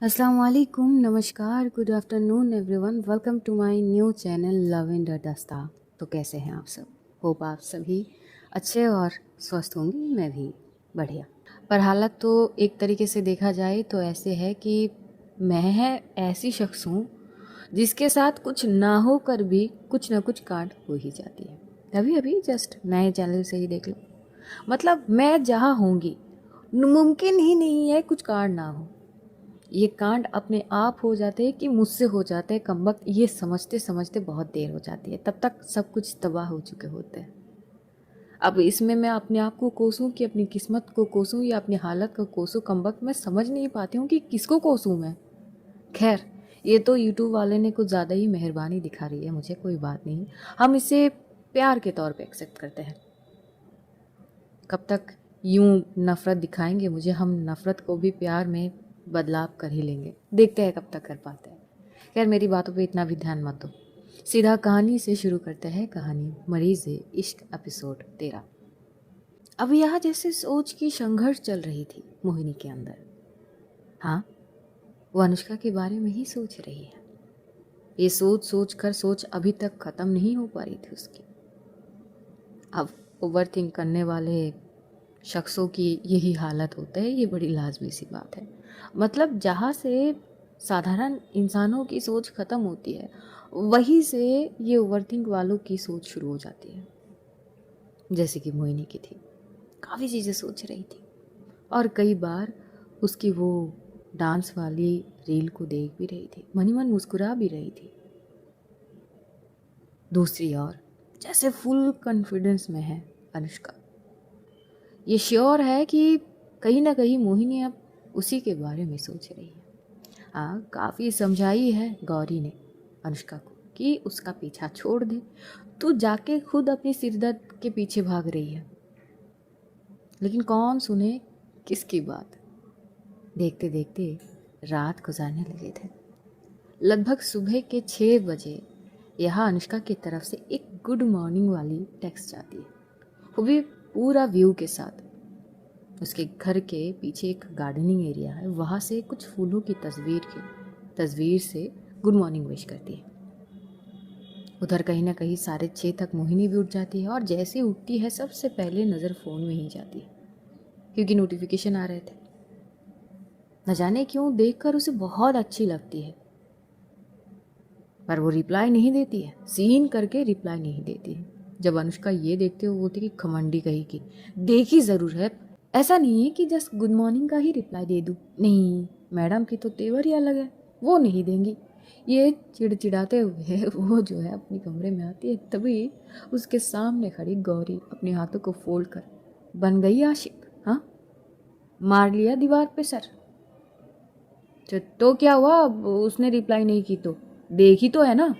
अस्सलाम वालेकुम, नमस्कार, good afternoon everyone. Welcome to my new channel love in दस्ता। तो कैसे हैं आप सब? होप आप सभी अच्छे और स्वस्थ होंगे। मैं भी बढ़िया। पर हालत तो एक तरीके से देखा जाए तो ऐसे है कि मैं ऐसी शख्स हूँ जिसके साथ कुछ ना हो कर भी कुछ ना कुछ कांड हो ही जाती है। अभी अभी जस्ट नए चैनल से ही देख लो। मतलब मैं जहाँ होंगी मुमकिन ही नहीं है कुछ कांड ना हो। ये कांड अपने आप हो जाते हैं कि मुझसे हो जाते हैं कमबख्त, ये समझते समझते बहुत देर हो जाती है। तब तक सब कुछ तबाह हो चुके होते हैं। अब इसमें मैं अपने आप को कोसूं कि अपनी किस्मत को कोसूं या अपनी हालत को कोसूं, कमबख्त मैं समझ नहीं पाती हूँ कि किसको कोसूं मैं। खैर, ये तो यूट्यूब वाले ने कुछ ज़्यादा ही मेहरबानी दिखा रही है मुझे, कोई बात नहीं। हम इसे प्यार के तौर पे एक्सेप्ट करते हैं। कब तक यूं नफ़रत दिखाएंगे मुझे, हम नफ़रत को भी प्यार में बदलाव कर ही लेंगे। देखते हैं कब तक कर पाते हैं। खैर, मेरी बातों पे इतना भी ध्यान मत दो। सीधा कहानी से शुरू करते हैं। कहानी मरीज़ इश्क एपिसोड 13। अब यहाँ जैसे सोच की संघर्ष चल रही थी मोहिनी के अंदर। हाँ, वो अनुष्का के बारे में ही सोच रही है। ये सोच सोच कर सोच अभी तक ख़त्म नहीं हो पा रही थी उसकी। अब ओवर थिंक करने वाले शख्सों की यही हालत होता है, ये बड़ी लाजमी सी बात है। मतलब जहाँ से साधारण इंसानों की सोच ख़त्म होती है, वहीं से ये ओवरथिंक वालों की सोच शुरू हो जाती है। जैसे कि मोहिनी की थी, काफ़ी चीज़ें सोच रही थी और कई बार उसकी वो डांस वाली रील को देख भी रही थी, मनी मन मुस्कुरा भी रही थी। दूसरी ओर जैसे फुल कॉन्फिडेंस में है अनुष्का। ये श्योर है कि कहीं ना कहीं मोहिनी अब उसी के बारे में सोच रही है। हाँ, काफ़ी समझाई है गौरी ने अनुष्का को कि उसका पीछा छोड़ दे, तू जाके खुद अपनी सिरदर्द के पीछे भाग रही है। लेकिन कौन सुने किसकी बात। देखते देखते रात गुजारने लगे थे। लगभग सुबह के 6 बजे यहाँ अनुष्का की तरफ से एक गुड मॉर्निंग वाली टेक्स्ट जाती है, वो भी पूरा व्यू के साथ। उसके घर के पीछे एक गार्डनिंग एरिया है, वहाँ से कुछ फूलों की तस्वीर से गुड मॉर्निंग विश करती है। उधर कहीं ना कहीं 6:30 तक मोहिनी भी उठ जाती है और जैसे ही उठती है सबसे पहले नज़र फ़ोन में ही जाती है, क्योंकि नोटिफिकेशन आ रहे थे। न जाने क्यों देखकर उसे बहुत अच्छी लगती है, पर वो रिप्लाई नहीं देती है। सीन करके रिप्लाई नहीं देती है। जब अनुष्का ये देखते हो बोलती कि खमंडी कहीं की, देखी ज़रूर है। ऐसा नहीं है कि जस्ट गुड मॉर्निंग का ही रिप्लाई दे दूँ, नहीं, मैडम की तो तेवर ही अलग है, वो नहीं देंगी। ये चिड़चिड़ाते हुए वो जो है अपने कमरे में आती है, तभी उसके सामने खड़ी गौरी अपने हाथों को फोल्ड कर, बन गई आशिक? हाँ, मार लिया दीवार पे सर? तो क्या हुआ, उसने रिप्लाई नहीं की तो देखी तो है ना।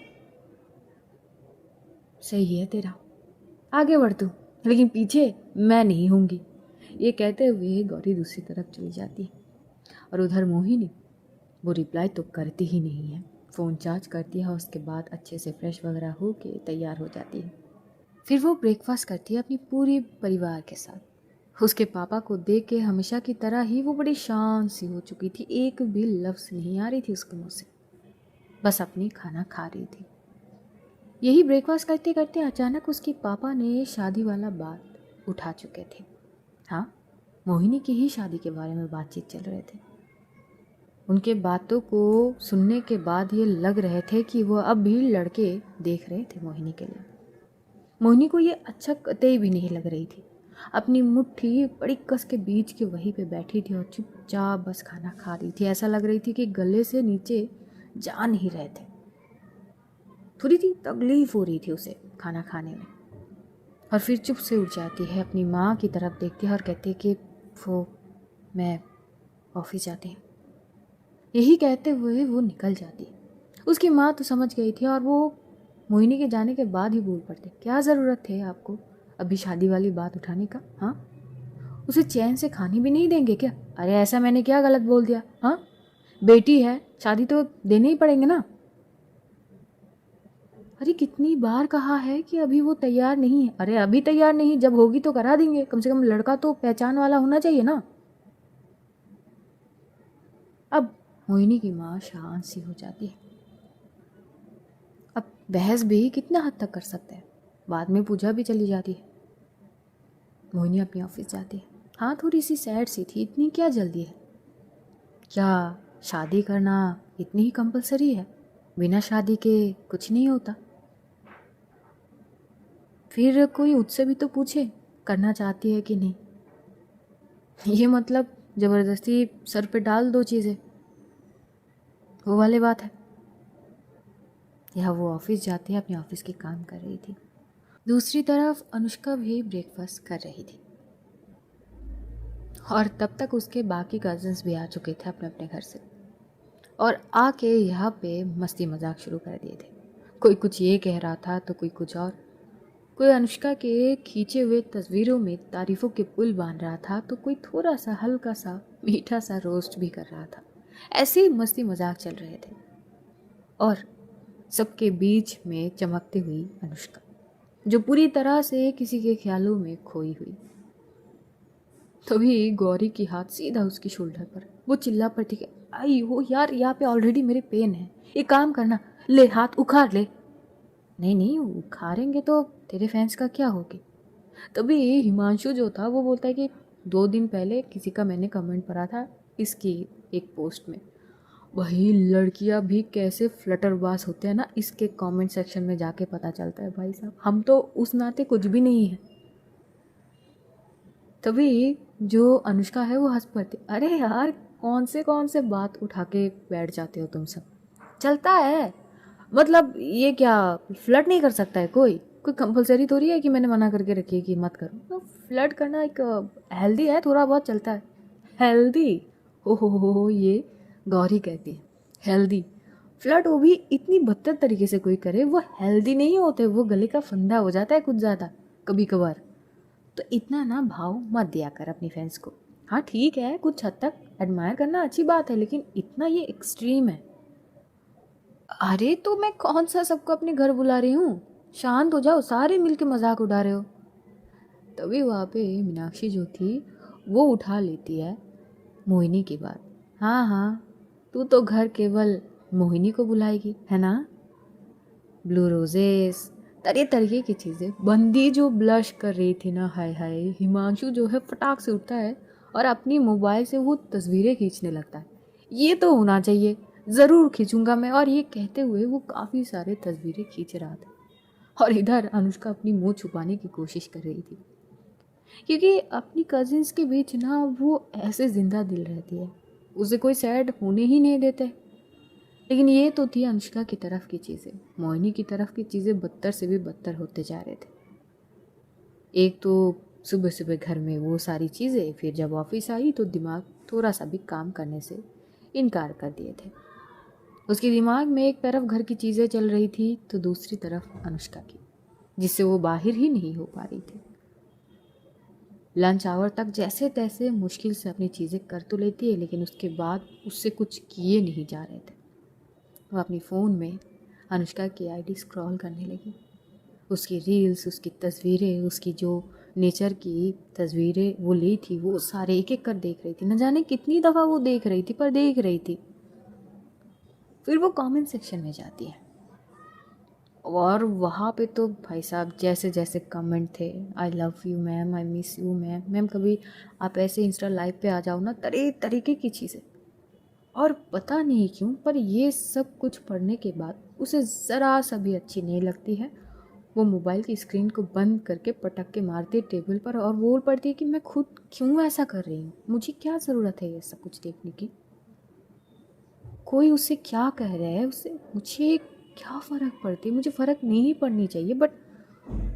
सही है तेरा, आगे बढ़ तू, लेकिन पीछे मैं नहीं होंगी। ये कहते हुए गौरी दूसरी तरफ चली जाती है और उधर मोहिनी, वो रिप्लाई तो करती ही नहीं है। फ़ोन चार्ज करती है और उसके बाद अच्छे से फ्रेश वगैरह हो के तैयार हो जाती है। फिर वो ब्रेकफास्ट करती है अपनी पूरी परिवार के साथ। उसके पापा को देख के हमेशा की तरह ही वो बड़ी शांत सी हो चुकी थी, एक भी लफ्ज़ नहीं आ रही थी उसके मुँह से, बस अपनी खाना खा रही थी। यही ब्रेकफास्ट करते करते अचानक उसके पापा ने शादी वाला बात उठा चुके थे। हाँ, मोहिनी की ही शादी के बारे में बातचीत चल रहे थे। उनके बातों को सुनने के बाद ये लग रहे थे कि वो अब भी लड़के देख रहे थे मोहिनी के लिए। मोहिनी को ये अच्छा कतई भी नहीं लग रही थी। अपनी मुट्ठी बड़ी कस के बीच के वहीं पे बैठी थी और चुपचाप बस खाना खा रही थी। ऐसा लग रही थी कि गले से नीचे जा नहीं रहे थे। थोड़ी सी तकलीफ हो रही थी उसे खाना खाने में। और फिर चुप से उठ जाती है, अपनी माँ की तरफ देखती है और कहती है कि वो, मैं ऑफिस जाती हूँ। यही कहते हुए वो निकल जाती है। उसकी माँ तो समझ गई थी और वो मोहिनी के जाने के बाद ही बोल पड़ते, क्या ज़रूरत है आपको अभी शादी वाली बात उठाने का? हाँ, उसे चैन से खाने भी नहीं देंगे क्या? अरे ऐसा मैंने क्या गलत बोल दिया? हाँ, बेटी है, शादी तो देने ही पड़ेंगे ना। अरे कितनी बार कहा है कि अभी वो तैयार नहीं है। अरे अभी तैयार नहीं, जब होगी तो करा देंगे, कम से कम लड़का तो पहचान वाला होना चाहिए ना। अब मोहिनी की माँ शांत सी हो जाती है। अब बहस भी कितना हद तक कर सकते हैं, बाद में पूजा भी चली जाती है। मोहिनी अपनी ऑफिस जाती है। हाँ, थोड़ी सी सैड सी थी, इतनी क्या जल्दी है? क्या शादी करना इतनी ही कंपलसरी है? बिना शादी के कुछ नहीं होता? फिर कोई उससे भी तो पूछे करना चाहती है कि नहीं। ये मतलब ज़बरदस्ती सर पे डाल दो चीज़ें, वो वाली बात है। यह वो ऑफिस जाती है, अपने ऑफिस के काम कर रही थी। दूसरी तरफ अनुष्का भी ब्रेकफास्ट कर रही थी और तब तक उसके बाकी कजन्स भी आ चुके थे अपने अपने घर से और आके यहाँ पे मस्ती मजाक शुरू कर दिए थे। कोई कुछ ये कह रहा था तो कोई कुछ और। कोई अनुष्का के खींचे हुए तस्वीरों में तारीफों के पुल बांध रहा था तो कोई थोड़ा सा हल्का सा मीठा सा रोस्ट भी कर रहा था। ऐसे ही मस्ती मजाक चल रहे थे और सबके बीच में चमकती हुई अनुष्का, जो पूरी तरह से किसी के ख्यालों में खोई हुई। तभी गौरी की हाथ सीधा उसकी शोल्डर पर। वो चिल्ला पड़ती कि आई हो यार, यहाँ पे ऑलरेडी मेरे पेन है, एक काम करना, ले हाथ उखाड़ ले। नहीं नहीं, उखाड़ेंगे तो तेरे फैंस का क्या होगी। तभी हिमांशु जो था वो बोलता है कि 2 दिन पहले किसी का मैंने कमेंट पढ़ा था इसकी एक पोस्ट में। वही लड़कियां भी कैसे फ्लटरबाज होते हैं ना, इसके कमेंट सेक्शन में जाके पता चलता है। भाई साहब, हम तो उस नाते कुछ भी नहीं है। तभी जो अनुष्का है वो हंस पड़ती, अरे यार कौन से बात उठा के बैठ जाते हो तुम सब, चलता है। मतलब ये क्या फ्लर्ट नहीं कर सकता है कोई कंपलसरी थोड़ी है कि मैंने मना करके रखी है कि मत करो। तो फ्लर्ट करना एक हेल्दी है, थोड़ा बहुत चलता है। हेल्दी? हो ये गौरी कहती है हेल्दी फ्लर्ट, वो भी इतनी बदतर तरीके से कोई करे वो हेल्दी नहीं होते, वो गले का फंदा हो जाता है कुछ ज़्यादा कभी कभार। तो इतना ना भाव मत दिया कर अपनी फ्रेंड्स को। हाँ ठीक है, कुछ हद तक एडमायर करना अच्छी बात है, लेकिन इतना ये एक्सट्रीम है। अरे तो मैं कौन सा सबको अपने घर बुला रही हूँ, शांत हो जाओ, सारे मिलके मजाक उड़ा रहे हो। तभी वहाँ पे मीनाक्षी जो थी वो उठा लेती है मोहिनी की बात। हाँ हाँ, तू तो घर केवल मोहिनी को बुलाएगी है ना। ब्लू रोजेस, तरह तरीके की चीज़ें। बंदी जो ब्लश कर रही थी ना, हाय हाय। हिमांशु जो है फटाक से उठता है और अपनी मोबाइल से वो तस्वीरें खींचने लगता है। ये तो होना चाहिए, ज़रूर खींचूंगा मैं। और ये कहते हुए वो काफ़ी सारे तस्वीरें खींच रहा था और इधर अनुष्का अपनी मुंह छुपाने की कोशिश कर रही थी, क्योंकि अपनी कजिन्स के बीच ना वो ऐसे जिंदा दिल रहती है, उसे कोई सैड होने ही नहीं देते। लेकिन ये तो थी अनुष्का की तरफ की चीज़ें, मोहिनी की तरफ की चीज़ें बदतर से भी बदतर होते जा रहे थे। एक तो सुबह सुबह घर में वो सारी चीज़ें, फिर जब ऑफिस आई तो दिमाग थोड़ा सा भी काम करने से इनकार कर दिए थे। उसके दिमाग में एक तरफ घर की चीज़ें चल रही थी तो दूसरी तरफ अनुष्का की, जिससे वो बाहर ही नहीं हो पा रही थी। लंच आवर तक जैसे तैसे मुश्किल से अपनी चीज़ें कर तो लेती है, लेकिन उसके बाद उससे कुछ किए नहीं जा रहे थे। वो अपनी फ़ोन में अनुष्का की आईडी स्क्रॉल करने लगी। उसकी रील्स, उसकी तस्वीरें, उसकी जो नेचर की तस्वीरें वो ली थी, वो सारे एक एक कर देख रही थी। न जाने कितनी दफ़ा वो देख रही थी, पर देख रही थी। फिर वो कमेंट सेक्शन में जाती है और वहाँ पे तो भाई साहब जैसे जैसे कमेंट थे, I love you ma'am, I miss you ma'am, ma'am कभी आप ऐसे इंस्टा लाइव पे आ जाओ ना, तरह तरीके की चीज़ें। और पता नहीं क्यों, पर ये सब कुछ पढ़ने के बाद उसे ज़रा सा भी अच्छी नहीं लगती है। वो मोबाइल की स्क्रीन को बंद करके पटक के मारती है टेबल पर और बोल पड़ती है कि मैं खुद क्यों ऐसा कर रही हूँ, मुझे क्या ज़रूरत है ये सब कुछ देखने की। कोई उससे क्या कह रहा है, उससे मुझे क्या फ़र्क पड़ती है। मुझे फ़र्क नहीं पड़नी चाहिए, बट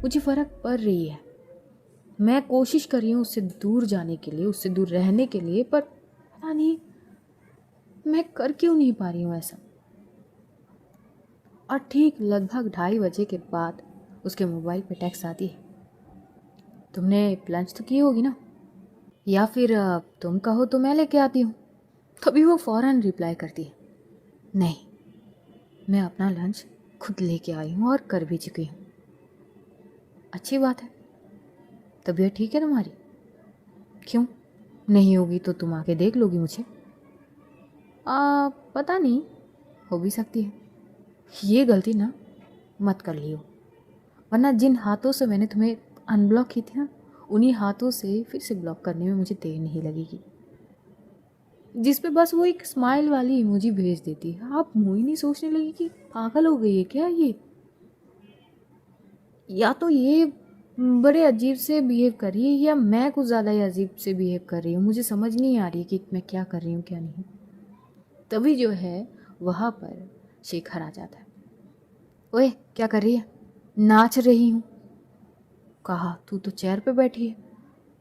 मुझे फ़र्क पड़ रही है। मैं कोशिश कर रही हूँ उससे दूर जाने के लिए, उससे दूर रहने के लिए, पर पता नहीं मैं कर क्यों नहीं पा रही हूँ ऐसा। और ठीक लगभग 2:30 बजे के बाद उसके मोबाइल पे टेक्स्ट आती है, तुमने लंच तो की होगी ना, या फिर तुम कहो तो मैं लेके आती हूँ। तभी वो फ़ौरन रिप्लाई करती है, नहीं, मैं अपना लंच खुद लेके आई हूँ और कर भी चुकी हूँ। अच्छी बात है, तबीयत ठीक है तुम्हारी? क्यों नहीं होगी तो तुम आके देख लोगी मुझे। पता नहीं, हो भी सकती है। ये गलती ना मत कर लियो, वरना जिन हाथों से मैंने तुम्हें अनब्लॉक की थी ना, उन्हीं हाथों से फिर से ब्लॉक करने में मुझे देर नहीं लगेगी। जिस पे बस वो एक स्माइल वाली इमोजी भेज देती है, आप मोहिनी सोचने लगी कि पागल हो गई है क्या ये, या तो ये बड़े अजीब से बिहेव कर रही है या मैं कुछ ज़्यादा ही अजीब से बिहेव कर रही हूँ। मुझे समझ नहीं आ रही कि मैं क्या कर रही हूँ क्या नहीं। तभी जो है वहाँ पर शेखर आ जाता है। ओए क्या कर रही है? नाच रही हूँ। कहा तू तो चेयर पे बैठी है,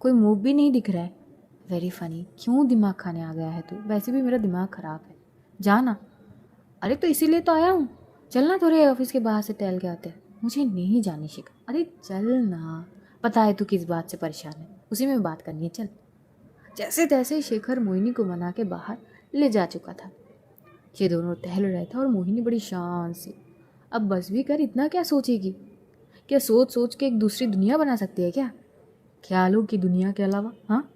कोई मूव भी नहीं दिख रहा है। वेरी फनी, क्यों दिमाग खाने आ गया है तू? वैसे भी मेरा दिमाग ख़राब है, जाना। अरे तो इसीलिए तो आया हूँ, चलना थोड़े ऑफिस के बाहर से टहल के आते हैं। मुझे नहीं जानी शिखा। अरे चल ना, पता है तू किस बात से परेशान है, उसी में बात करनी है, चल। जैसे तैसे शेखर मोहिनी को मना के बाहर ले जा चुका था। ये दोनों टहल रहे थे और मोहिनी बड़ी शांत सी। अब बस भी कर, इतना क्या सोचेगी? क्या सोच सोच के एक दूसरी दुनिया बना सकती है क्या? ख्यालों की दुनिया के अलावा। हाँ,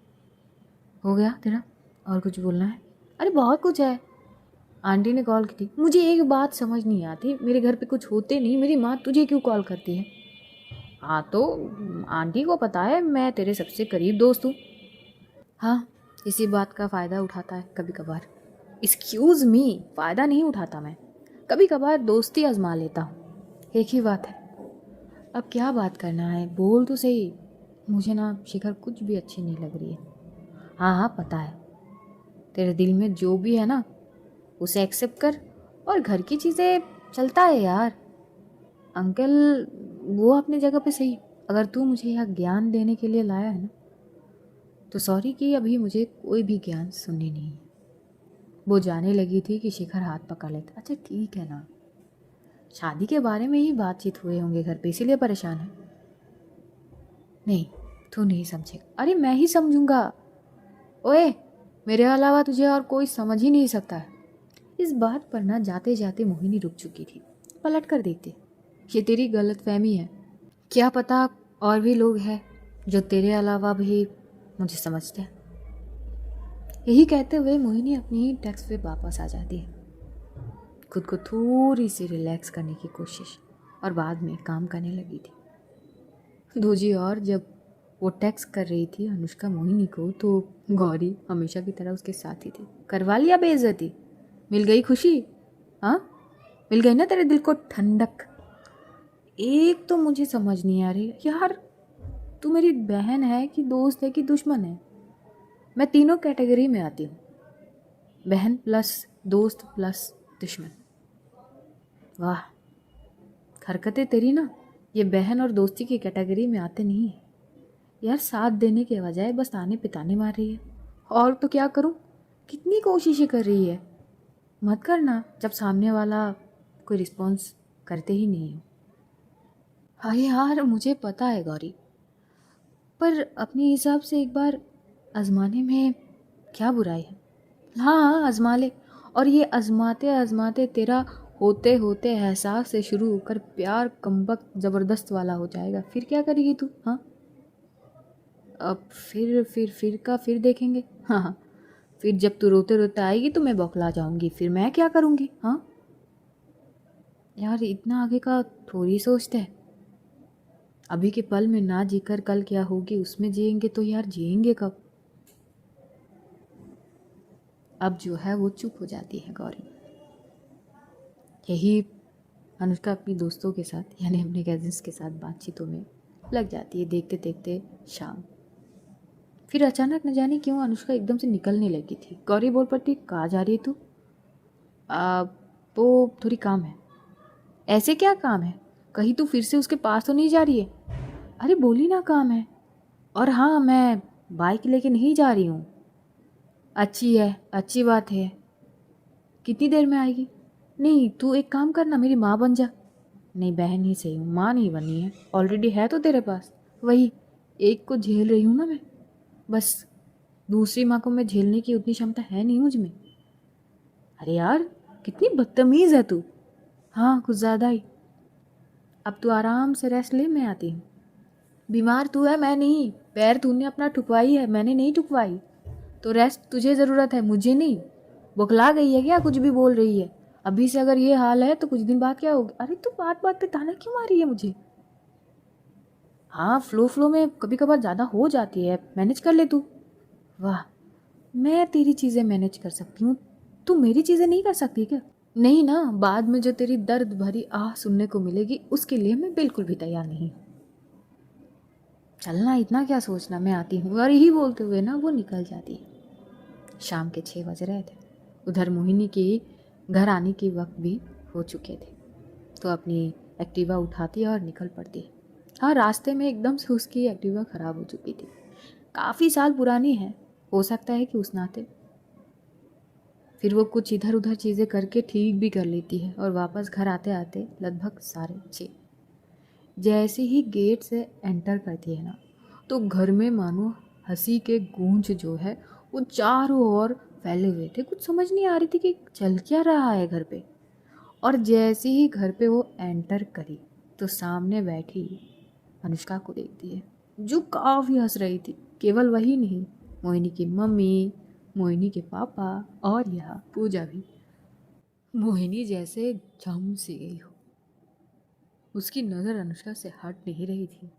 हो गया तेरा? और कुछ बोलना है? अरे बहुत कुछ है। आंटी ने कॉल की थी। मुझे एक बात समझ नहीं आती, मेरे घर पे कुछ होते नहीं, मेरी माँ तुझे क्यों कॉल करती है? हाँ तो आंटी को पता है मैं तेरे सबसे करीब दोस्त हूँ। हाँ, इसी बात का फ़ायदा उठाता है कभी कभार। एक्सक्यूज़ मी, फ़ायदा नहीं उठाता मैं, कभी कभार दोस्ती आजमा लेता हूँ, एक ही बात है। अब क्या बात करना है, बोल तो सही। मुझे ना शिखर कुछ भी अच्छी नहीं लग रही है। हाँ हाँ पता है, तेरे दिल में जो भी है ना उसे एक्सेप्ट कर, और घर की चीज़ें चलता है यार। अंकल वो अपनी जगह पे सही। अगर तू मुझे यहाँ ज्ञान देने के लिए लाया है ना, तो सॉरी कि अभी मुझे कोई भी ज्ञान सुननी नहीं है। वो जाने लगी थी कि शिखर हाथ पकड़ लेता। अच्छा ठीक है ना, शादी के बारे में ही बातचीत हुए होंगे घर पे, इसीलिए परेशान है। नहीं, तू नहीं समझेगा। अरे मैं ही समझूंगा। ओए, मेरे अलावा तुझे और कोई समझ ही नहीं सकता है। इस बात पर ना जाते जाते मोहिनी रुक चुकी थी। पलट कर देखते, ये तेरी गलतफहमी है, क्या पता और भी लोग हैं जो तेरे अलावा भी मुझे समझते हैं। यही कहते हुए मोहिनी अपनी डेस्क पे वापस आ जाती है, खुद को थोड़ी सी रिलैक्स करने की कोशिश, और बाद में काम करने लगी थी। दूजी और जब वो टेक्स्ट कर रही थी अनुष्का मोहिनी को, तो गौरी हमेशा की तरह उसके साथ ही थी। करवा लिया बेइज्जती? मिल गई खुशी? हाँ, मिल गई ना तेरे दिल को ठंडक? एक तो मुझे समझ नहीं आ रही यार, तू मेरी बहन है कि दोस्त है कि दुश्मन है? मैं तीनों कैटेगरी में आती हूँ, बहन प्लस दोस्त प्लस दुश्मन। वाह, हरकतें तेरी ना ये बहन और दोस्ती की कैटेगरी में आते नहीं है यार। साथ देने के बजाय बस ताने पिताने मार रही है। और तो क्या करूँ, कितनी कोशिशें कर रही है। मत करना जब सामने वाला कोई रिस्पॉन्स करते ही नहीं हो। हाँ यार मुझे पता है गौरी, पर अपने हिसाब से एक बार आजमाने में क्या बुराई है? हाँ हाँ आजमा ले। और ये आजमाते आजमाते तेरा होते होते एहसास से शुरू होकर प्यार कमबख्त ज़बरदस्त वाला हो जाएगा, फिर क्या करेगी तू? हाँ, अब फिर देखेंगे। हाँ हाँ, फिर जब तू रोते रोते आएगी तो मैं बौखला जाऊंगी, फिर मैं क्या करूंगी? हाँ यार, इतना आगे का थोड़ी सोचते हैं। अभी के पल में ना जीकर कल क्या होगी उसमें जिएंगे तो यार जिएंगे कब? अब जो है वो चुप हो जाती है गौरी। यही अनुष्का अपनी दोस्तों के साथ यानी अपने कजिन्स के साथ बातचीतों में लग जाती है। देखते देखते शाम, फिर अचानक न जाने क्यों अनुष्का एकदम से निकलने लगी थी। गौरी बोल पड़ती, कहाँ जा रही है तू? वो थोड़ी काम है। ऐसे क्या काम है? कहीं तू फिर से उसके पास तो नहीं जा रही है? अरे बोली ना काम है। और हाँ, मैं बाइक लेके नहीं जा रही हूँ। अच्छी है, अच्छी बात है। कितनी देर में आएगी? नहीं, तू एक काम करना, मेरी माँ बन जा। नहीं, बहन ही सही हूँ, माँ नहीं बनी है, ऑलरेडी है तो तेरे पास। वही एक को झेल रही हूँ ना मैं, बस दूसरी माँ को मैं झेलने की उतनी क्षमता है नहीं मुझ में। अरे यार कितनी बदतमीज़ है तू। हाँ कुछ ज़्यादा ही। अब तू आराम से रेस्ट ले, मैं आती हूँ। बीमार तू है, मैं नहीं। पैर तूने अपना ठुकवाई है, मैंने नहीं ठुकवाई। तो रेस्ट तुझे ज़रूरत है, मुझे नहीं। बौखला गई है क्या? कुछ भी बोल रही है। अभी से अगर ये हाल है तो कुछ दिन बाद क्या होगा? अरे तू बात बात पे ताना क्यों मार रही है मुझे? हाँ, फ्लो में कभी कभार ज़्यादा हो जाती है, मैनेज कर ले तू। वाह, मैं तेरी चीज़ें मैनेज कर सकती हूँ, तू मेरी चीज़ें नहीं कर सकती क्या? नहीं ना, बाद में जो तेरी दर्द भरी आह सुनने को मिलेगी उसके लिए मैं बिल्कुल भी तैयार नहीं हूँ। चलना, इतना क्या सोचना, मैं आती हूँ। और यही बोलते हुए ना वो निकल जाती है। शाम के 6 बज रहे थे। उधर मोहिनी के घर आने के वक्त भी हो चुके थे, तो अपनी एक्टिवा उठाती है और निकल पड़ती है। हाँ, रास्ते में एकदम से उसकी एक्टिवा ख़राब हो चुकी थी। काफ़ी साल पुरानी है, हो सकता है कि उस नाते। फिर वो कुछ इधर उधर चीज़ें करके ठीक भी कर लेती है और वापस घर आते आते लगभग 6:30। जैसे ही गेट से एंटर करती है ना, तो घर में मानो हंसी के गूंज जो है वो चारों ओर फैले हुए थे। कुछ समझ नहीं आ रही थी कि चल क्या रहा है घर पे। और जैसे ही घर पे वो एंटर करी तो सामने बैठी अनुष्का को देखती है, जो काफ़ी हंस रही थी। केवल वही नहीं, मोहिनी की मम्मी, मोहिनी के पापा और यहाँ पूजा भी। मोहिनी जैसे जम सी गई हो। उसकी नज़र अनुष्का से हट नहीं रही थी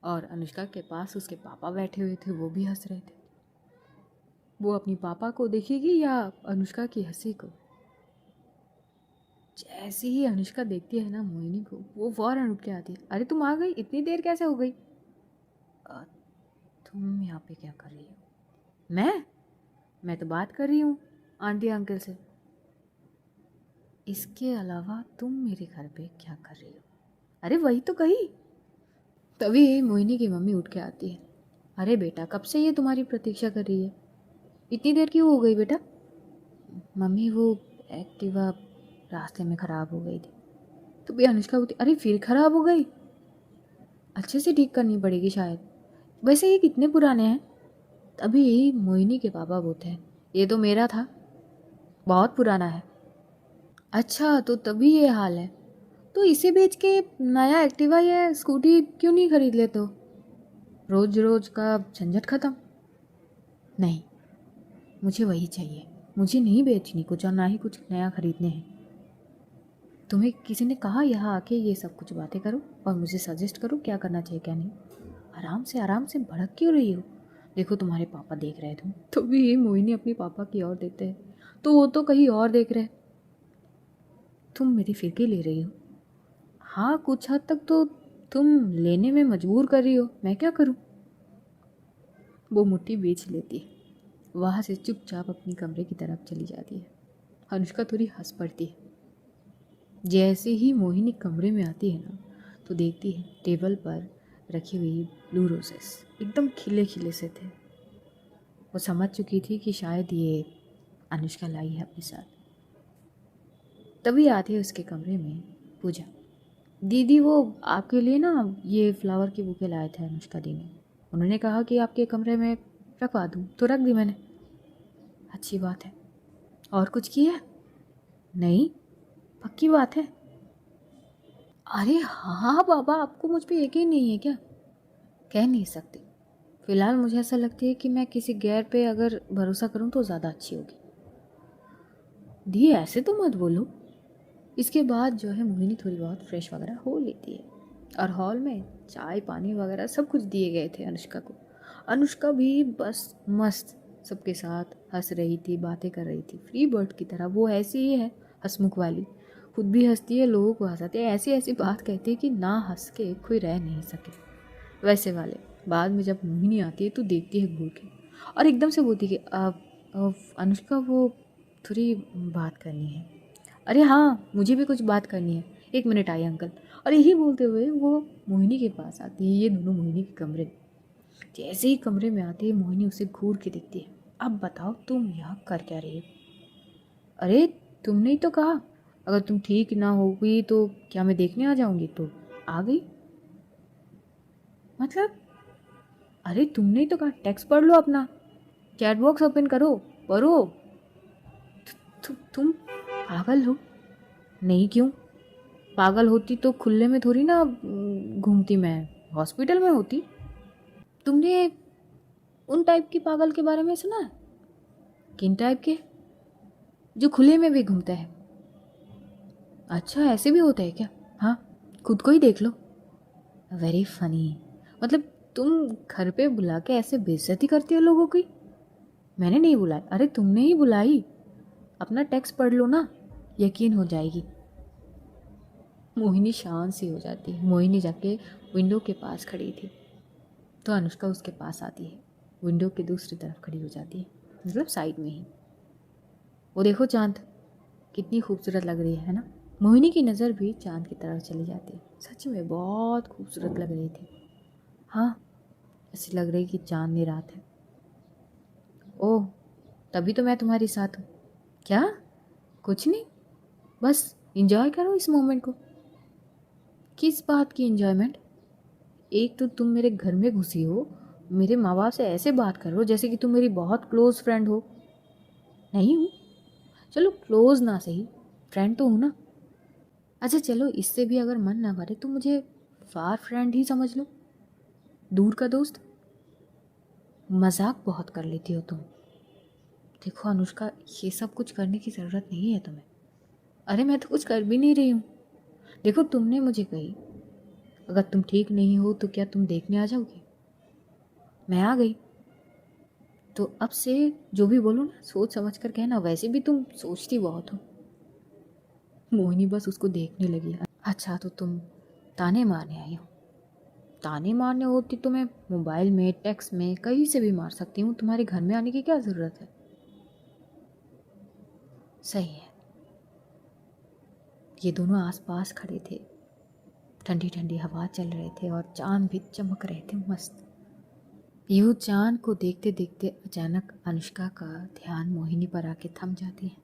और अनुष्का के पास उसके पापा बैठे हुए थे, वो भी हंस रहे थे। वो अपनी पापा को देखेगी या अनुष्का की हंसी को? जैसे ही अनुष्का देखती है ना मोहिनी को, वो फौरन उठ के आती है। अरे तुम आ गई, इतनी देर कैसे हो गई? "अ, तुम यहाँ पे क्या कर रही हो?" मैं तो बात कर रही हूँ आंटी अंकल से। इसके अलावा तुम मेरे घर पे क्या कर रही हो? अरे वही तो कही। तभी मोहिनी की मम्मी उठ के आती है। अरे बेटा, कब से ये तुम्हारी प्रतीक्षा कर रही है, इतनी देर क्यों हो गई बेटा? मम्मी वो एक्टिवा रास्ते में ख़राब हो गई थी। तो भी अनुष्का बोलती, अरे फिर ख़राब हो गई? अच्छे से ठीक करनी पड़ेगी शायद। वैसे ये कितने पुराने हैं? तभी मोहिनी के पापा बोलते हैं, ये तो मेरा था, बहुत पुराना है। अच्छा, तो तभी ये हाल है। तो इसे बेच के नया एक्टिवा या स्कूटी क्यों नहीं खरीद लेते हो? रोज रोज का झंझट खत्म। नहीं, मुझे वही चाहिए। मुझे नहीं बेचनी कुछ और ना ही कुछ नया खरीदने हैं। तुम्हें किसी ने कहा यहाँ आके ये सब कुछ बातें करो और मुझे सजेस्ट करो क्या करना चाहिए क्या नहीं? आराम से भड़क क्यों रही हो? देखो तुम्हारे पापा देख रहे थे। तो भी मोहिनी अपनी पापा की ओर देखते हैं तो वो तो कहीं और देख रहे। तुम मेरी फिरकी ले रही हो? हाँ, कुछ हद तक तो तुम लेने में मजबूर कर रही हो, मैं क्या करूँ? वो मुट्ठी बेच लेती है, वहाँ से चुपचाप अपनी कमरे की तरफ चली जाती है। अनुष्का थोड़ी हंस पड़ती है। जैसे ही मोहिनी कमरे में आती है ना, तो देखती है टेबल पर रखी हुई ब्लू रोजेस एकदम खिले खिले से थे। वो समझ चुकी थी कि शायद ये अनुष्का लाई है अपने साथ। तभी आती है उसके कमरे में पूजा। दीदी, वो आपके लिए ना ये फ्लावर की बुके लाए थे अनुष्का दी ने। उन्होंने कहा कि आपके कमरे में रखवा दूँ, तो रख दी मैंने। अच्छी बात है। और कुछ किया? नहीं, पक्की बात है? अरे हाँ बाबा, आपको मुझ पे यकीन नहीं है क्या? कह नहीं सकती। फिलहाल मुझे ऐसा लगती है कि मैं किसी गैर पे अगर भरोसा करूँ तो ज़्यादा अच्छी होगी। दी, ऐसे तो मत बोलो। इसके बाद जो है मोहिनी थोड़ी बहुत फ्रेश वगैरह हो लेती है और हॉल में चाय पानी वगैरह सब कुछ दिए गए थे अनुष्का को। अनुष्का भी बस मस्त सबके साथ हंस रही थी, बातें कर रही थी, फ्री बर्ड की तरह। वो ऐसी ही है, हंसमुख वाली। खुद भी हंसती है, लोगों को हंसाती है, ऐसी ऐसी बात कहती है कि ना हंस के कोई रह नहीं सके, वैसे वाले। बाद में जब मोहिनी आती है तो देखती है घूर के और एकदम से बोलती है कि अब अनुष्का वो थोड़ी बात करनी है। अरे हाँ, मुझे भी कुछ बात करनी है, 1 मिनट आइए अंकल। और यही बोलते हुए वो मोहिनी के पास आती है। ये दोनों मोहिनी के कमरे में। जैसे ही कमरे में आती है मोहिनी उसे घूर के देखती है। अब बताओ तुम यहाँ कर क्या रही हो? अरे तुमने ही तो कहा अगर तुम ठीक ना होगी तो क्या मैं देखने आ जाऊंगी, तो आ गई। मतलब? अरे तुमने ही तो कहा टेक्स्ट पढ़ लो अपना, चैट बॉक्स ओपन करो, पढ़ो। तुम पागल हो? नहीं, क्यों? पागल होती तो खुले में थोड़ी ना घूमती, मैं हॉस्पिटल में होती। तुमने उन टाइप की पागल के बारे में सुना है? किन टाइप के? जो खुले में भी घूमता है। अच्छा, ऐसे भी होता है क्या? हाँ, खुद को ही देख लो। Very funny. मतलब तुम घर पे बुला के ऐसे बेइज्जती करती हो लोगों की? मैंने नहीं बुलाई। अरे तुमने ही बुलाई। अपना टेक्स्ट पढ़ लो ना, यकीन हो जाएगी। मोहिनी शांत सी हो जाती है। मोहिनी जाके विंडो के पास खड़ी थी तो अनुष्का उसके पास आती है। विंडो के दूसरी तरफ खड़ी हो जाती है, मतलब साइड में ही। वो देखो चांद, कितनी खूबसूरत लग रही है ना? मोहिनी की नज़र भी चांद की तरफ चली जाती है। सच में बहुत खूबसूरत लग रही थी। हाँ, ऐसी लग रही कि चांदनी रात है। ओह, तभी तो मैं तुम्हारे साथ हूँ। क्या? कुछ नहीं, बस इंजॉय करो इस मोमेंट को। किस बात की इंजॉयमेंट? एक तो तुम मेरे घर में घुसी हो, मेरे माँ बाप से ऐसे बात कर रहे हो जैसे कि तुम मेरी बहुत क्लोज फ्रेंड हो। नहीं हूँ। चलो क्लोज ना सही, फ्रेंड तो हूँ ना। अच्छा चलो, इससे भी अगर मन ना भरे तो मुझे फार फ्रेंड ही समझ लो, दूर का दोस्त। मजाक बहुत कर लेती हो तुम। देखो अनुष्का, ये सब कुछ करने की ज़रूरत नहीं है तुम्हें। अरे मैं तो कुछ कर भी नहीं रही हूँ। देखो तुमने मुझे कही, अगर तुम ठीक नहीं हो तो क्या तुम देखने आ जाओगी? मैं आ गई। तो अब से जो भी बोलो ना, सोच समझ कर कहना। वैसे भी तुम सोचती बहुत हो। मोहिनी बस उसको देखने लगी। अच्छा, तो तुम ताने मारने आई हो? ताने मारने होती तो मैं मोबाइल में, टेक्स्ट में, कहीं से भी मार सकती हूँ। तुम्हारे घर में आने की क्या ज़रूरत है? सही है। ये दोनों आसपास खड़े थे, ठंडी ठंडी हवा चल रहे थे और चांद भी चमक रहे थे मस्त। यूं चांद को देखते देखते अचानक अनुष्का का ध्यान मोहिनी पर आके थम जाती है।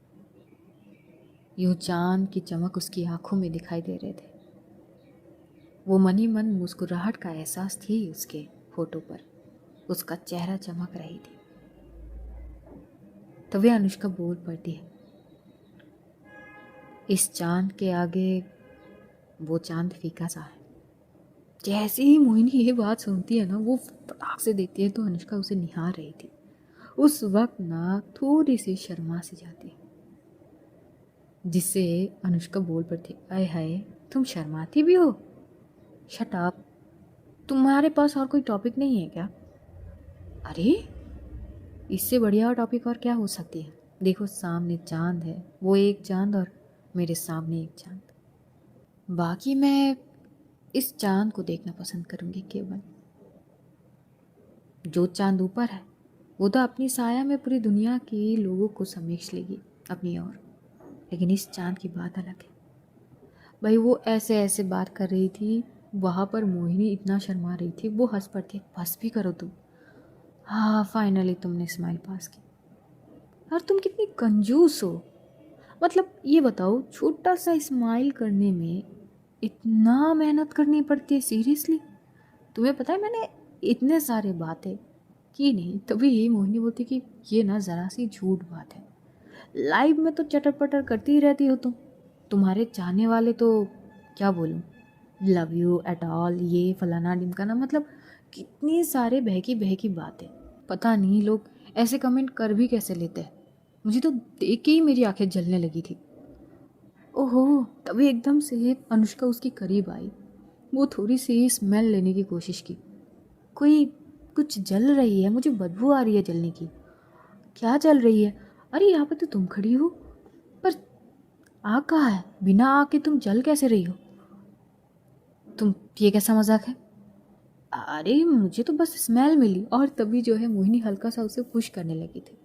यूं चांद की चमक उसकी आंखों में दिखाई दे रहे थे। वो मनी मन मुस्कुराहट का एहसास थी उसके फोटो पर। उसका चेहरा चमक रही थी। तभी अनुष्का बोल पड़ती है, इस चांद के आगे वो चांद फीका सा है। जैसे ही मोहिनी ये बात सुनती है ना, वो फटाक से देखती है तो अनुष्का उसे निहार रही थी। उस वक्त ना थोड़ी सी शर्मा सी जाती है, जिससे अनुष्का बोल पड़ती, आय हाय, तुम शर्माती भी हो? Shut up. तुम्हारे पास और कोई टॉपिक नहीं है क्या? अरे, इससे बढ़िया टॉपिक और क्या हो सकती है? देखो सामने चांद है, वो एक चांद और मेरे सामने एक चांद। बाकी मैं इस चांद को देखना पसंद करूंगी केवल। जो चांद ऊपर है वो तो अपनी साया में पूरी दुनिया के लोगों को समेट लेगी अपनी ओर। लेकिन इस चांद की बात अलग है। भाई वो ऐसे ऐसे बात कर रही थी, वहाँ पर मोहिनी इतना शर्मा रही थी, वो हंस पड़ती, बस भी करो तुम। हाँ, फाइनली तुमने स्माइल पास की। और तुम कितनी कंजूस हो। मतलब ये बताओ, छोटा सा स्माइल करने में इतना मेहनत करनी पड़ती है? सीरियसली? तुम्हें पता है मैंने इतने सारे बातें की नहीं, तभी ये मोहिनी बोलती कि ये ना ज़रा सी झूठ बात है। लाइव में तो चटर पटर करती ही रहती हो तुम। तुम्हारे चाहने वाले तो क्या बोलूँ, लव यू एट ऑल, ये फलाना ढिमकाना, मतलब कितनी सारे बहकी बहकी बातें। पता नहीं लोग ऐसे कमेंट कर भी कैसे लेते हैं। मुझे तो देख के ही मेरी आंखें जलने लगी थी। ओहो, तभी एकदम से अनुष्का उसके करीब आई। वो थोड़ी सी स्मेल लेने की कोशिश की। कोई कुछ जल रही है, मुझे बदबू आ रही है जलने की। क्या जल रही है? अरे यहाँ पे तो तुम खड़ी हो, पर आग कहाँ है? बिना आग के तुम जल कैसे रही हो? तुम, ये कैसा मजाक है? अरे मुझे तो बस स्मेल मिली। और तभी जो है मोहिनी हल्का सा उसे पुश करने लगी थी,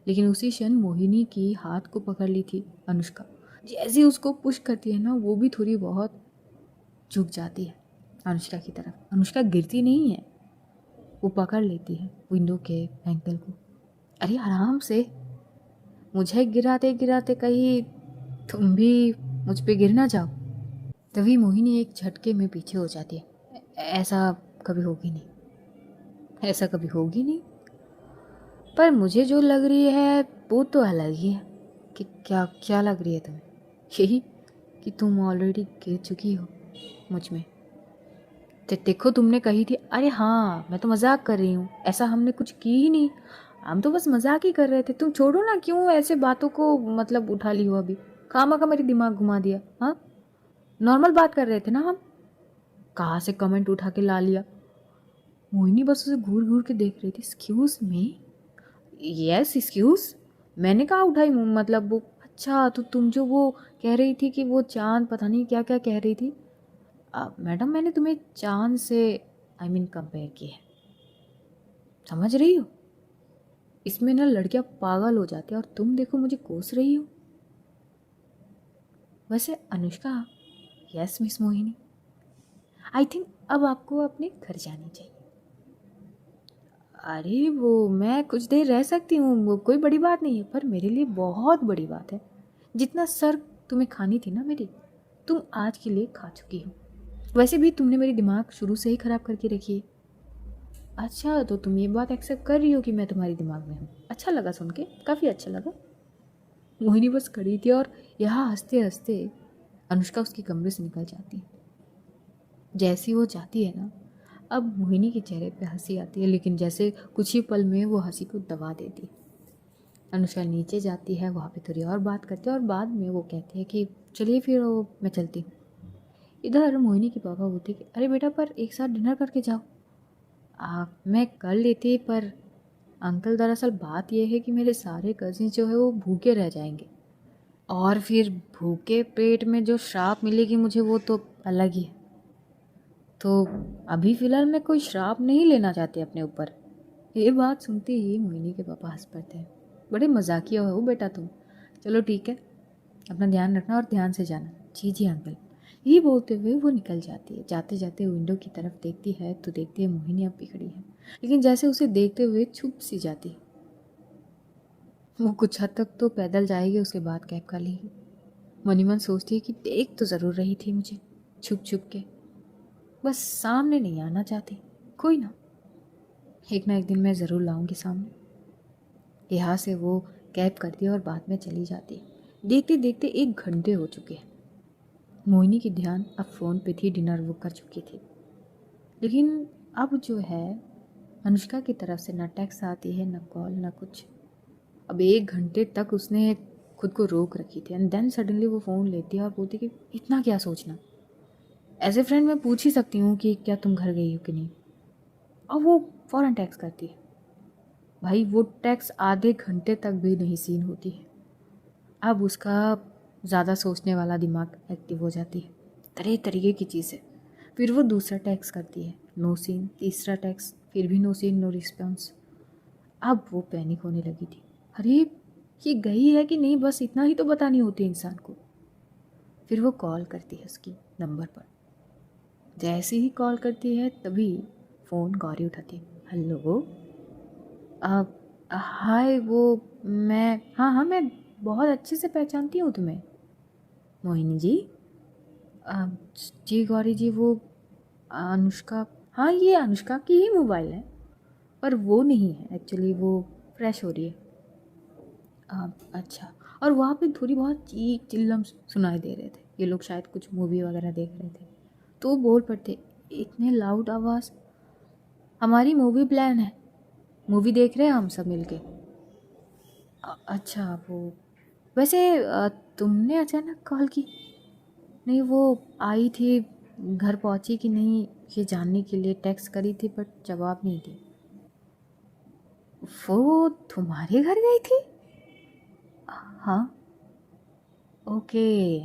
लेकिन उसी क्षण मोहिनी की हाथ को पकड़ ली थी अनुष्का। जैसे ही उसको पुश करती है ना, वो भी थोड़ी बहुत झुक जाती है अनुष्का की तरफ। अनुष्का गिरती नहीं है, वो पकड़ लेती है विंडो के एंकल को। अरे आराम से, मुझे गिराते गिराते कहीं तुम भी मुझ पे गिर ना जाओ। तभी मोहिनी एक झटके में पीछे हो जाती है। ऐसा कभी होगी नहीं, ऐसा कभी होगी नहीं। पर मुझे जो लग रही है वो तो अलग ही है। कि क्या क्या लग रही है तुम्हें? यही कि तुम ऑलरेडी गिर चुकी हो मुझ में। तो देखो तुमने कही थी। अरे हाँ, मैं तो मजाक कर रही हूँ, ऐसा हमने कुछ की ही नहीं। हम तो बस मजाक ही कर रहे थे, तुम छोड़ो ना, क्यों ऐसे बातों को मतलब उठा ली हो अभी, खामा का मेरी दिमाग घुमा दिया। हाँ, नॉर्मल बात कर रहे थे ना हम, कहाँ से कमेंट उठा के ला लिया। मोहिनी बस उसे घूर घूर के देख रही थी। Excuse me? Yes excuse. मैंने कहा उठाई, मतलब वो, अच्छा तो तुम जो वो कह रही थी कि वो चांद पता नहीं क्या क्या कह रही थी। मैडम मैंने तुम्हें चांद से कंपेयर किया है, समझ रही हो? इसमें ना लड़कियां पागल हो जाती है और तुम देखो मुझे कोस रही हो। वैसे Anushka. Yes miss Mohini. I think अब आपको अपने घर जानी चाहिए। अरे वो मैं कुछ देर रह सकती हूँ, वो कोई बड़ी बात नहीं है, पर मेरे लिए बहुत बड़ी बात है। जितना सर तुम्हें खानी थी ना मेरी, तुम आज के लिए खा चुकी हो। वैसे भी तुमने मेरी दिमाग शुरू से ही खराब करके रखी है। अच्छा तो तुम ये बात एक्सेप्ट कर रही हो कि मैं तुम्हारी दिमाग में हूँ? अच्छा लगा सुन के, काफ़ी अच्छा लगा। मोहिनी बस खड़ी थी और यहाँ हंसते हंसते अनुष्का उसके कमरे से निकल जाती है। जैसी वो जाती है ना, अब मोहिनी के चेहरे पे हंसी आती है, लेकिन जैसे कुछ ही पल में वो हंसी को दबा देती है। अनुष्का नीचे जाती है, वहाँ पे थोड़ी और बात करती है और बाद में वो कहती है कि चलिए फिर वो मैं चलती हूँ। इधर मोहिनी के पापा बोलते कि अरे बेटा पर एक साथ डिनर करके जाओ। मैं कर लेती, पर अंकल दरअसल बात यह है कि मेरे सारे कजिन जो है वो भूखे रह जाएंगे, और फिर भूखे पेट में जो श्राप मिलेगी मुझे वो तो अलग ही है। तो अभी फ़िलहाल मैं कोई श्राप नहीं लेना चाहती अपने ऊपर। ये बात सुनते ही मोहिनी के पापा हंस पड़ते हैं। बड़े मजाकिया हो बेटा तुम। चलो ठीक है, अपना ध्यान रखना और ध्यान से जाना। जी जी अंकल। यही बोलते हुए वो निकल जाती है। जाते जाते विंडो की तरफ देखती है तो देखती है मोहिनी अब भी खड़ी है, लेकिन जैसे उसे देखते हुए छुप सी जाती है। वो कुछ हद तक तो पैदल जाएगी, उसके बाद कैब कर लेगी। मन ही मन सोचती है कि देख तो ज़रूर रही थी मुझे छुप छुप के, बस सामने नहीं आना चाहती। कोई ना एक दिन मैं ज़रूर लाऊंगी सामने। यहाँ से वो कैब करती है और बाद में चली जाती है। देखते देखते 1 घंटे हो चुके हैं। मोहिनी की ध्यान अब फ़ोन पे थी, डिनर वो कर चुकी थी, लेकिन अब जो है अनुष्का की तरफ से ना टेक्स्ट आती है, ना कॉल, ना कुछ। अब 1 घंटे तक उसने खुद को रोक रखी थी, एंड देन सडनली वो फ़ोन लेती है और बोलती कि इतना क्या सोचना, एज ए फ्रेंड मैं पूछ ही सकती हूँ कि क्या तुम घर गई हो कि नहीं। और वो फ़ौरन टेक्स्ट करती है। भाई वो टेक्स्ट आधे घंटे तक भी नहीं सीन होती है। अब उसका ज़्यादा सोचने वाला दिमाग एक्टिव हो जाती है, तरह तरीके की चीज़ें। फिर वो दूसरा टेक्स्ट करती है, नो सीन। तीसरा टेक्स्ट, फिर भी नो सीन, नो रिस्पॉन्स। अब वो पैनिक होने लगी थी। अरे ये गई है कि नहीं, बस इतना ही तो बतानी होती है इंसान को। फिर वो कॉल करती है उसकी नंबर पर। जैसे ही कॉल करती है तभी फ़ोन गौरी उठाती है। हेलो। हाय वो मैं, हाँ हाँ मैं बहुत अच्छे से पहचानती हूँ तुम्हें मोहिनी जी। अ, जी गौरी जी, वो अनुष्का, हाँ ये अनुष्का की ही मोबाइल है, पर वो नहीं है एक्चुअली, वो फ्रेश हो रही है। अच्छा। और वहाँ पे थोड़ी बहुत चीख चिल्लम सुनाई दे रहे थे। ये लोग शायद कुछ मूवी वगैरह देख रहे थे, तो वो बोल पड़ते, इतने लाउड आवाज़, हमारी मूवी प्लान है, मूवी देख रहे हैं हम सब मिलके। अच्छा वो, वैसे तुमने अचानक कॉल की? नहीं वो आई थी, घर पहुंची कि नहीं ये जानने के लिए टेक्स्ट करी थी, बट जवाब नहीं दी। वो तुम्हारे घर गई थी? हाँ। ओके,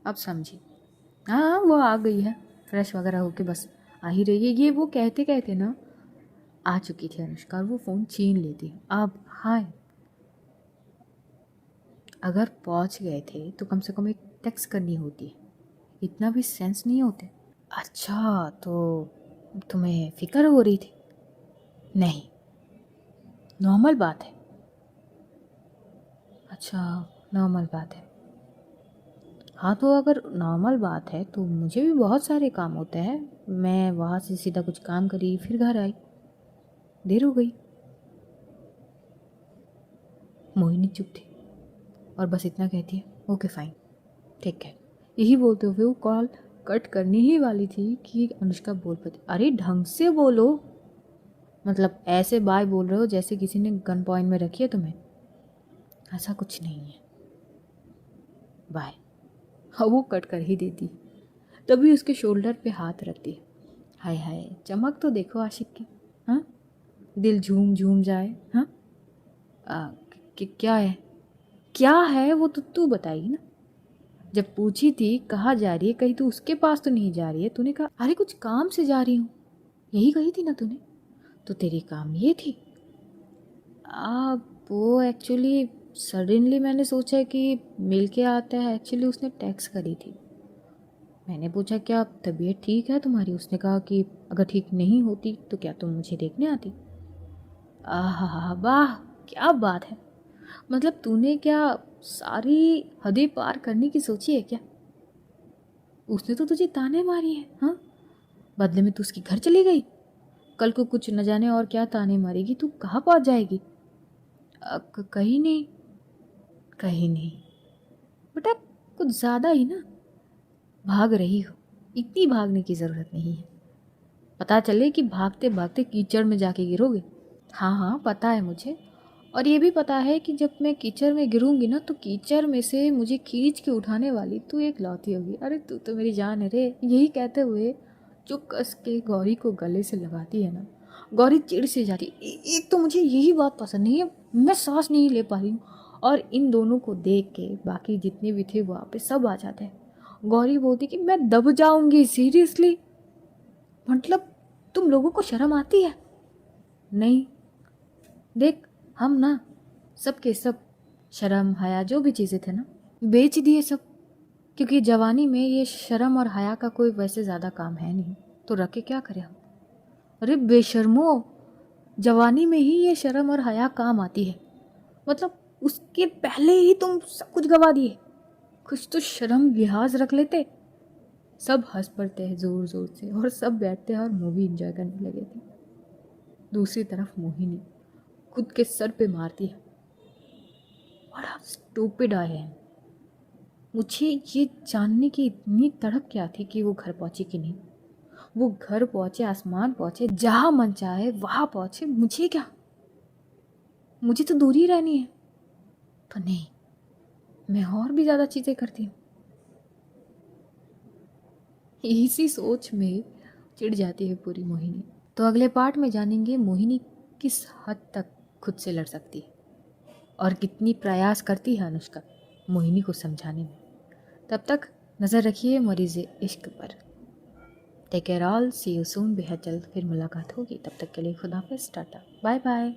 अब समझी। हाँ हाँ, वो आ गई है, फ्रेश वगैरह होके बस आ ही रही है। ये वो कहते कहते ना आ चुकी थी अनुष्का, और वो फ़ोन छीन लेती है। अब हाय, अगर पहुंच गए थे तो कम से कम एक टेक्स्ट करनी होती, इतना भी सेंस नहीं होते। अच्छा तो तुम्हें फिक्र हो रही थी? नहीं, नॉर्मल बात है। अच्छा, नॉर्मल बात है। हाँ तो अगर नॉर्मल बात है तो मुझे भी बहुत सारे काम होते हैं। मैं वहाँ से सीधा कुछ काम करी, फिर घर आई, देर हो गई। मोहिनी चुप थी और बस इतना कहती है, ओके फाइन, ठीक है। यही बोलते हुए वो कॉल कट करने ही वाली थी कि अनुष्का बोल पड़ी, अरे ढंग से बोलो, मतलब ऐसे बाय बोल रहे हो जैसे किसी ने गन पॉइंट में रखी है तुम्हें। ऐसा कुछ नहीं है, बाय। हाँ, वो कट कर ही देती, तभी उसके शोल्डर पे हाथ रखती है। हाय हाय, चमक तो देखो आशिक की। हाँ, दिल झूम झूम जाए। हाँ, क्या है, क्या है वो तो तू बताएगी ना। जब पूछी थी कहाँ जा रही है, कहीं तो उसके पास तो नहीं जा रही है, तूने कहा अरे कुछ काम से जा रही हूँ, यही कही थी ना तूने। तो तेरी काम ये थी। आ, वो एक्चुअली सडनली मैंने सोचा कि मिल के आता है। एक्चुअली उसने टेक्स्ट करी थी, मैंने पूछा क्या तबीयत ठीक है तुम्हारी। उसने कहा कि अगर ठीक नहीं होती तो क्या तुम मुझे देखने आती। आहा, वाह क्या बात है। मतलब तूने क्या सारी हदें पार करने की सोची है क्या। उसने तो तुझे ताने मारी है, हाँ, बदले में तू उसके घर चली गई। कल को कुछ न जाने और क्या ताने मारेगी, तू कहाँ पहुंच जाएगी। कहीं नहीं, कहीं नहीं बेटा, कुछ ज़्यादा ही ना भाग रही हो। इतनी भागने की ज़रूरत नहीं है, पता चले कि भागते भागते कीचड़ में जाके गिरोगे। हाँ हाँ पता है मुझे, और ये भी पता है कि जब मैं कीचड़ में गिरूंगी ना तो कीचड़ में से मुझे खींच के उठाने वाली तू एक लौती होगी। अरे तू तो मेरी जान है रे। यही कहते हुए जो कस के गौरी को गले से लगाती है ना, गौरी चिढ़ से जाती है। एक तो मुझे यही बात पसंद नहीं है, मैं सांस नहीं ले पा रही हूँ। और इन दोनों को देख के बाकी जितने भी थे वहाँ पे सब आ जाते हैं। गौरी बोलती कि मैं दब जाऊंगी। सीरियसली, मतलब तुम लोगों को शर्म आती है नहीं। देख, हम ना सब के सब शर्म हया जो भी चीज़ें थे ना बेच दिए सब, क्योंकि जवानी में ये शर्म और हया का कोई वैसे ज़्यादा काम है नहीं, तो रख के क्या करें हम। अरे बेशर्मो, जवानी में ही ये शर्म और हया काम आती है, मतलब उसके पहले ही तुम सब कुछ गवा दिए। कुछ तो शर्म लिहाज रख लेते। सब हंस पड़ते हैं ज़ोर ज़ोर से और सब बैठते हैं और मूवी एंजॉय करने लगे थे। दूसरी तरफ मोहिनी खुद के सर पे मारती है, बड़ा स्टूपिड आए हैं। मुझे ये जानने की इतनी तड़प क्या थी कि वो घर पहुंची कि नहीं। वो घर पहुंचे, आसमान पहुंचे, जहां मन चाहे वहां पहुंचे, मुझे क्या, मुझे तो दूर ही रहनी है। तो नहीं, मैं और भी ज्यादा चीजें करती हूँ। इसी सोच में चिढ़ जाती है पूरी मोहिनी। तो अगले पार्ट में जानेंगे मोहिनी किस हद तक खुद से लड़ सकती है और कितनी प्रयास करती है अनुष्का मोहिनी को समझाने में। तब तक नज़र रखिए मरीज़ इश्क पर। Take care all, see you soon. बेहद जल्द फिर मुलाकात होगी, तब तक के लिए खुदा हाफिज़, टाटा, बाय बाय।